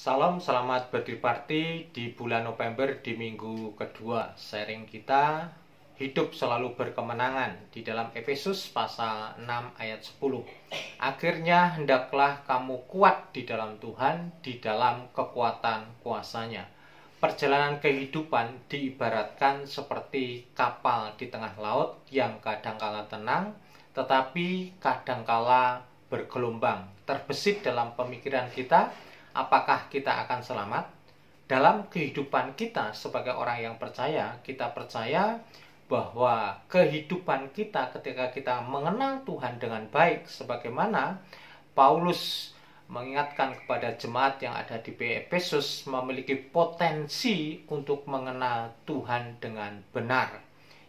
Salam, selamat birthday party di bulan November di minggu kedua. Sharing kita hidup selalu berkemenangan di dalam Efesus pasal 6 ayat 10. Akhirnya hendaklah kamu kuat di dalam Tuhan, di dalam kekuatan kuasanya. Perjalanan kehidupan diibaratkan seperti kapal di tengah laut yang kadangkala tenang, tetapi kadangkala bergelombang. Terbesit dalam pemikiran kita, apakah kita akan selamat? Dalam kehidupan kita sebagai orang yang percaya, kita percaya bahwa kehidupan kita ketika kita mengenal Tuhan dengan baik, sebagaimana Paulus mengingatkan kepada jemaat yang ada di Efesus, memiliki potensi untuk mengenal Tuhan dengan benar,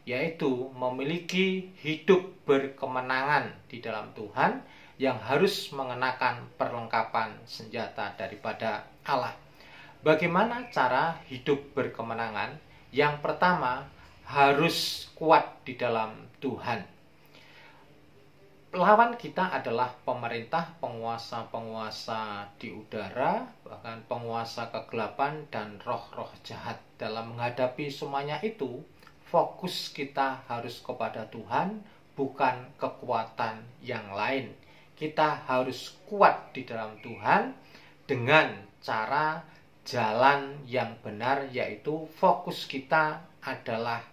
yaitu memiliki hidup berkemenangan di dalam Tuhan yang harus mengenakan perlengkapan senjata daripada Allah. Bagaimana cara hidup berkemenangan? Yang pertama, harus kuat di dalam Tuhan. Lawan kita adalah pemerintah, penguasa-penguasa di udara, bahkan penguasa kegelapan dan roh-roh jahat. Dalam menghadapi semuanya itu, fokus kita harus kepada Tuhan, bukan kekuatan yang lain. Kita harus kuat di dalam Tuhan dengan cara jalan yang benar, yaitu fokus kita adalah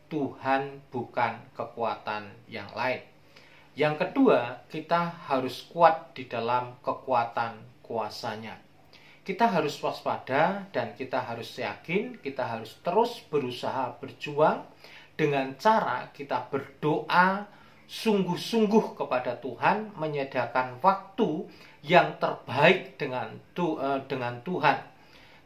Tuhan, bukan kekuatan yang lain. Yang kedua, kita harus kuat di dalam kekuatan kuasanya. Kita harus waspada dan kita harus yakin, kita harus terus berusaha berjuang dengan cara kita berdoa sungguh-sungguh kepada Tuhan, menyediakan waktu yang terbaik dengan Tuhan.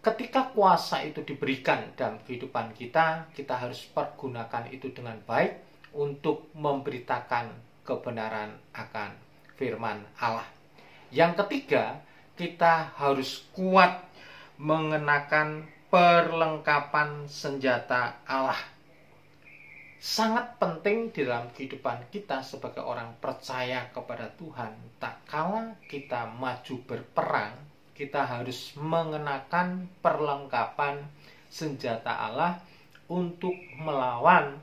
Ketika kuasa itu diberikan dalam kehidupan kita, kita harus pergunakan itu dengan baik untuk memberitakan kebenaran akan firman Allah. Yang ketiga, kita harus kuat mengenakan perlengkapan senjata Allah. Sangat penting di dalam kehidupan kita sebagai orang percaya kepada Tuhan. Tak kala kita maju berperang, kita harus mengenakan perlengkapan senjata Allah untuk melawan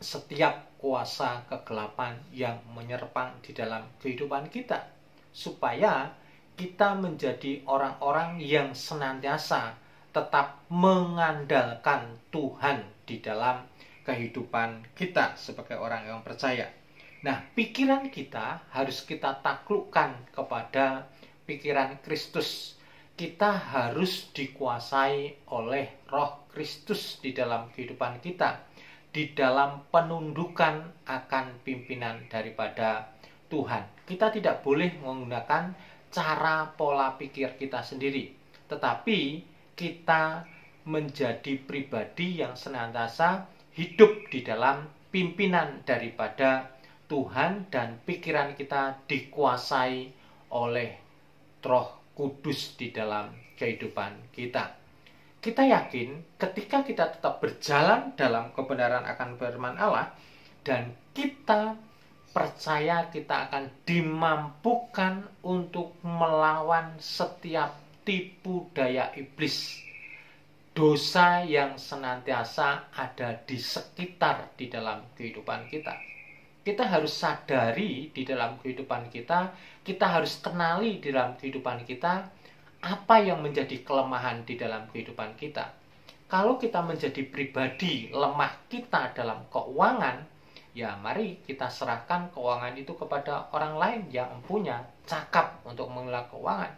setiap kuasa kegelapan yang menyerpang di dalam kehidupan kita, supaya kita menjadi orang-orang yang senantiasa tetap mengandalkan Tuhan di dalam kehidupan kita sebagai orang yang percaya. Nah, pikiran kita harus kita taklukkan kepada pikiran Kristus. Kita harus dikuasai oleh Roh Kristus di dalam kehidupan kita, di dalam penundukan akan pimpinan daripada Tuhan. Kita tidak boleh menggunakan cara pola pikir kita sendiri, tetapi kita menjadi pribadi yang senantiasa hidup di dalam pimpinan daripada Tuhan, dan pikiran kita dikuasai oleh Roh Kudus di dalam kehidupan kita. Kita yakin ketika kita tetap berjalan dalam kebenaran akan firman Allah, dan kita percaya kita akan dimampukan untuk melawan setiap tipu daya iblis, dosa yang senantiasa ada di sekitar di dalam kehidupan kita. Kita harus sadari di dalam kehidupan kita, kita harus kenali di dalam kehidupan kita apa yang menjadi kelemahan di dalam kehidupan kita. Kalau kita menjadi pribadi lemah kita dalam keuangan, ya mari kita serahkan keuangan itu kepada orang lain yang punya cakap untuk mengelola keuangan.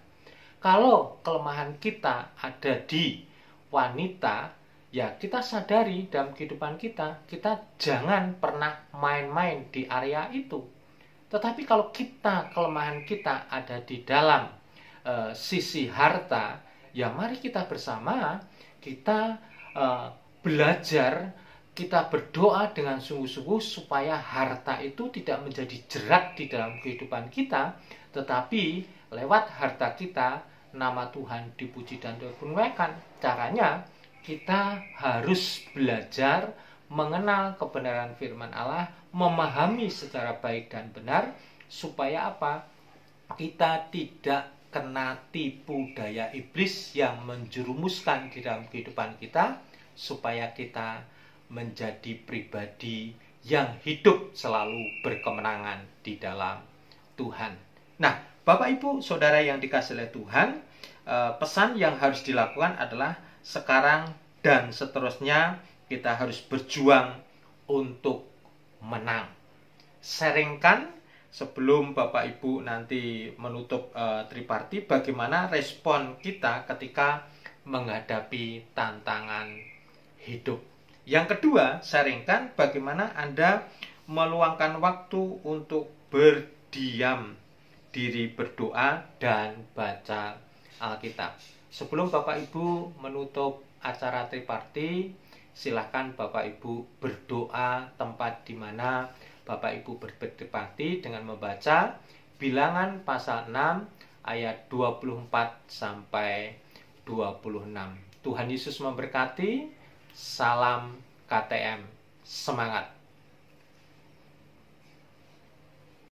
Kalau kelemahan kita ada di wanita, ya kita sadari dalam kehidupan kita, kita jangan pernah main-main di area itu. Tetapi kalau kelemahan kita ada di dalam sisi harta, ya mari kita bersama kita belajar, kita berdoa dengan sungguh-sungguh supaya harta itu tidak menjadi jerat di dalam kehidupan kita, tetapi lewat harta kita nama Tuhan dipuji dan dipermuliakan. Caranya kita harus belajar mengenal kebenaran firman Allah, memahami secara baik dan benar, supaya apa? Kita tidak kena tipu daya iblis yang menjerumuskan di dalam kehidupan kita, supaya kita menjadi pribadi yang hidup selalu berkemenangan di dalam Tuhan. Nah, Bapak Ibu Saudara yang dikasihi oleh Tuhan, pesan yang harus dilakukan adalah sekarang dan seterusnya kita harus berjuang untuk menang. Sharingkan sebelum Bapak Ibu nanti menutup triparti, bagaimana respon kita ketika menghadapi tantangan hidup. Yang kedua, sharingkan bagaimana Anda meluangkan waktu untuk berdiam diri, berdoa dan baca Alkitab. Sebelum Bapak Ibu menutup acara triparti, silahkan Bapak Ibu berdoa tempat di mana Bapak Ibu bertriparti dengan membaca Bilangan pasal 6 ayat 24 sampai 26. Tuhan Yesus memberkati. Salam KTM. Semangat.